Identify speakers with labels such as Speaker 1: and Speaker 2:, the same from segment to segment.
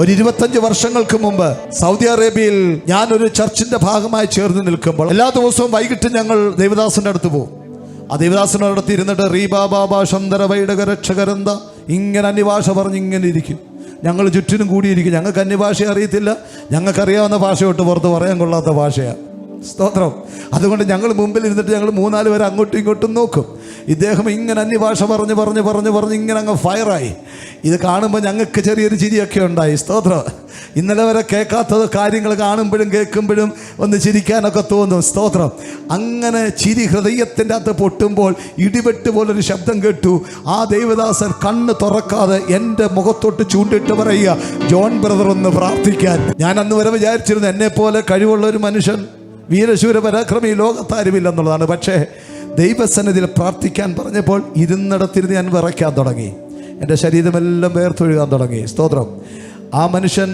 Speaker 1: ഒരു 25 വർഷങ്ങൾക്ക് മുമ്പ് സൗദി അറേബ്യയിൽ ഞാനൊരു ചർച്ചിന്റെ ഭാഗമായി ചേർന്ന് നിൽക്കുമ്പോൾ എല്ലാ ദിവസവും വൈകിട്ട് ഞങ്ങൾ ദേവദാസന്റെ അടുത്ത് പോകും. ആ ദേവദാസന്റെ അടുത്ത് ഇരുന്നിട്ട് റീബാ ബാബാ ശന്തര വൈഡക രക്ഷകരന്ത ഇങ്ങനെ അന്യഭാഷ പറഞ്ഞ് ഇങ്ങനെ ഇരിക്കും. ഞങ്ങൾ ചുറ്റിനും കൂടിയിരിക്കും. ഞങ്ങൾക്ക് അന്യഭാഷ അറിയത്തില്ല, ഞങ്ങൾക്കറിയാവുന്ന ഭാഷ തൊട്ട് പുറത്ത് പറയാൻ കൊള്ളാത്ത ഭാഷയാണ്. സ്തോത്രം. അതുകൊണ്ട് ഞങ്ങൾ മുമ്പിൽ ഇരുന്നിട്ട് ഞങ്ങൾ 3-4 പേര് അങ്ങോട്ടും ഇങ്ങോട്ടും നോക്കും. ഇദ്ദേഹം ഇങ്ങനെ അന്യഭാഷ പറഞ്ഞ് ഇങ്ങനെ അങ്ങ് ഫയറായി. ഇത് കാണുമ്പോൾ ഞങ്ങൾക്ക് ചെറിയൊരു ചിരിയൊക്കെ ഉണ്ടായി. സ്തോത്രം. ഇന്നലെ വരെ കേൾക്കാത്തത് കാര്യങ്ങൾ കാണുമ്പോഴും കേൾക്കുമ്പോഴും ഒന്ന് ചിരിക്കാനൊക്കെ തോന്നും. സ്തോത്രം. അങ്ങനെ ചിരി ഹൃദയത്തിൻ്റെ അകത്ത് പൊട്ടുമ്പോൾ ഇടിവെട്ട് പോലൊരു ശബ്ദം കേട്ടു. ആ ദേവദാസൻ കണ്ണ് തുറക്കാതെ എൻ്റെ മുഖത്തോട്ട് ചൂണ്ടിട്ട് പറയുക, ജോൺ ബ്രദർ ഒന്ന് പ്രാർത്ഥിക്കാൻ. ഞാൻ അന്ന് വരെ വിചാരിച്ചിരുന്നു എന്നെപ്പോലെ കഴിവുള്ള ഒരു മനുഷ്യൻ, വീരശൂര പരാക്രമി ലോകത്താരുമില്ലെന്നുള്ളതാണ്. പക്ഷേ ദൈവസന്നിധിയിൽ പ്രാർത്ഥിക്കാൻ പറഞ്ഞപ്പോൾ ഇരുന്നിടത്തിരുന്ന് ഞാൻ വിറയ്ക്കാൻ തുടങ്ങി. എൻ്റെ ശരീരമെല്ലാം വേർത്തൊഴുകാൻ തുടങ്ങി. സ്തോത്രം. ആ മനുഷ്യൻ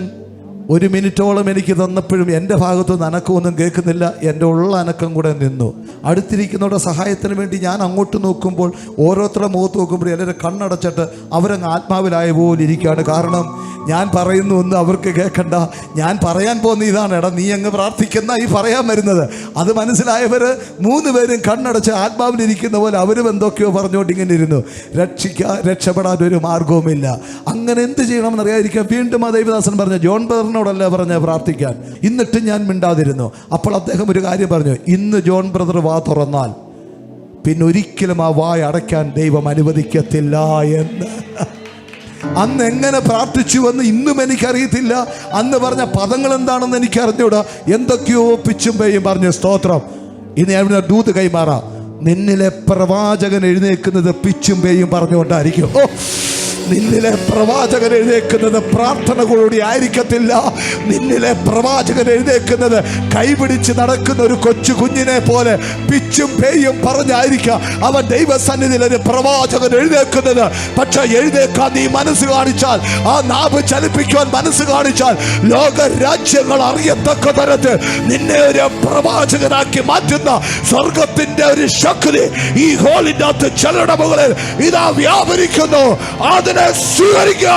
Speaker 1: 1 മിനിറ്റോളം എനിക്ക് തന്നപ്പോഴും എൻ്റെ ഭാഗത്തുനിന്ന് അനക്കമൊന്നും കേൾക്കുന്നില്ല. എൻ്റെ ഉള്ള അനക്കം കൂടെ നിന്നു. അടുത്തിരിക്കുന്നവരുടെ സഹായത്തിന് വേണ്ടി ഞാൻ അങ്ങോട്ട് നോക്കുമ്പോൾ ഓരോരുത്തരുടെ മുഖത്ത് നോക്കുമ്പോൾ എല്ലാവരും കണ്ണടച്ചിട്ട് അവരങ്ങ് ആത്മാവിലായ പോലെ ഇരിക്കുകയാണ്. കാരണം ഞാൻ പറയുന്നു ഒന്നും അവർക്ക് കേൾക്കണ്ട. ഞാൻ പറയാൻ പോകുന്ന ഇതാണ്, എടാ നീ അങ്ങ് പ്രാർത്ഥിക്കുന്ന ഈ പറയാൻ വരുന്നത്. അത് മനസ്സിലായവർ 3 പേരും കണ്ണടച്ച് ആത്മാവിലിരിക്കുന്ന പോലെ അവരും എന്തൊക്കെയോ പറഞ്ഞുകൊണ്ട് ഇങ്ങനെ ഇരുന്നു. രക്ഷപ്പെടാൻ ഒരു മാർഗവുമില്ല. അങ്ങനെ എന്ത് ചെയ്യണമെന്ന് അറിയാതിരിക്കാൻ വീണ്ടും ആ ദൈവദാസൻ പറഞ്ഞു, ജോൺ ബ്രദറിനോടല്ല പറഞ്ഞ് പ്രാർത്ഥിക്കാൻ. എന്നിട്ട് ഞാൻ മിണ്ടാതിരുന്നു. അപ്പോൾ അദ്ദേഹം ഒരു കാര്യം പറഞ്ഞു, ഇന്ന് ജോൺ ബ്രദർ വാ തുറന്നാൽ പിന്നെ ഒരിക്കലും ആ വായ അടയ്ക്കാൻ ദൈവം അനുവദിക്കത്തില്ല എന്ന്. അന്ന് എങ്ങനെ പ്രാർത്ഥിച്ചുവെന്ന് ഇന്നും എനിക്കറിയത്തില്ല. അന്ന് പറഞ്ഞ പദങ്ങൾ എന്താണെന്ന് എനിക്ക് അറിഞ്ഞൂടാ. എന്തൊക്കെയോ പിച്ചും പേയും പറഞ്ഞു. സ്തോത്രം. ഇനി ഞാൻ ദൂത് കൈമാറാം. നിന്നിലെ പ്രവാചകൻ എഴുന്നേൽക്കുന്നത് പിച്ചും പേയും പറഞ്ഞുകൊണ്ടായിരിക്കും. നിന്നിലെ പ്രവാചകൻ എഴുന്നേൽക്കുന്നത് പ്രാർത്ഥനകളോടെ ആയിരിക്കത്തില്ല. നിന്നിലെ പ്രവാചകൻ എഴുന്നേൽക്കുന്നത് കൈപിടിച്ച് നടക്കുന്ന ഒരു കൊച്ചു കുഞ്ഞിനെ പോലെ പിച്ചും പേയും പറഞ്ഞായിരിക്കാം അവൻ ദൈവസന്നിധിയിൽ ഒരു പ്രവാചകൻ എഴുന്നേൽക്കുന്നത്. പക്ഷെ എഴുന്നേൽക്കാൻ നീ മനസ്സ് കാണിച്ചാൽ, ആ നാവ് ചലിപ്പിക്കുവാൻ മനസ്സ് കാണിച്ചാൽ, ലോക രാജ്യങ്ങൾ അറിയത്തക്ക തരത്തിൽ നിന്നെ ഒരു പ്രവാചകനാക്കി മാറ്റുന്ന സ്വർഗത്തിന്റെ ഒരു ശക്തി ഈ ഹോളിന്റെ അകത്ത് ചിലരുടെ മുകളിൽ ഇതാ വ്യാപരിക്കുന്നു. അതിനെ സ്വീകരിക്കുക.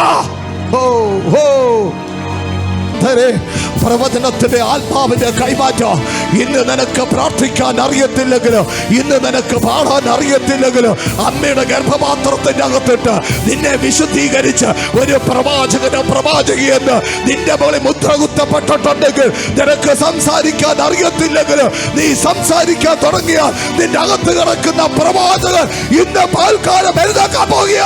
Speaker 1: പ്രവചനത്തിന്റെ ആത്മാവിന്റെ കൈമാറ്റം. ഇന്ന് നിനക്ക് പ്രാർത്ഥിക്കാൻ അറിയത്തില്ലെങ്കിലോ, ഇന്ന് നിനക്ക് പാടാൻ അറിയത്തില്ലെങ്കിലോ, അമ്മയുടെ ഗർഭപാത്രത്തിന്റെ അകത്തിട്ട് നിന്നെ വിശുദ്ധീകരിച്ച് ഒരു പ്രവാചകനോ പ്രവാചകിയെന്ന് നിന്റെ മുകളിൽ മുദ്ര കുത്തപ്പെട്ടിട്ടുണ്ടെങ്കിൽ, നിനക്ക് സംസാരിക്കാൻ അറിയത്തില്ലെങ്കിലോ നീ സംസാരിക്കാൻ തുടങ്ങിയാൽ നിന്റെ അകത്ത് കിടക്കുന്ന പ്രവാചകൻ ഇന്ന് പാൽക്കാലം എഴുതാക്കാൻ പോകുക.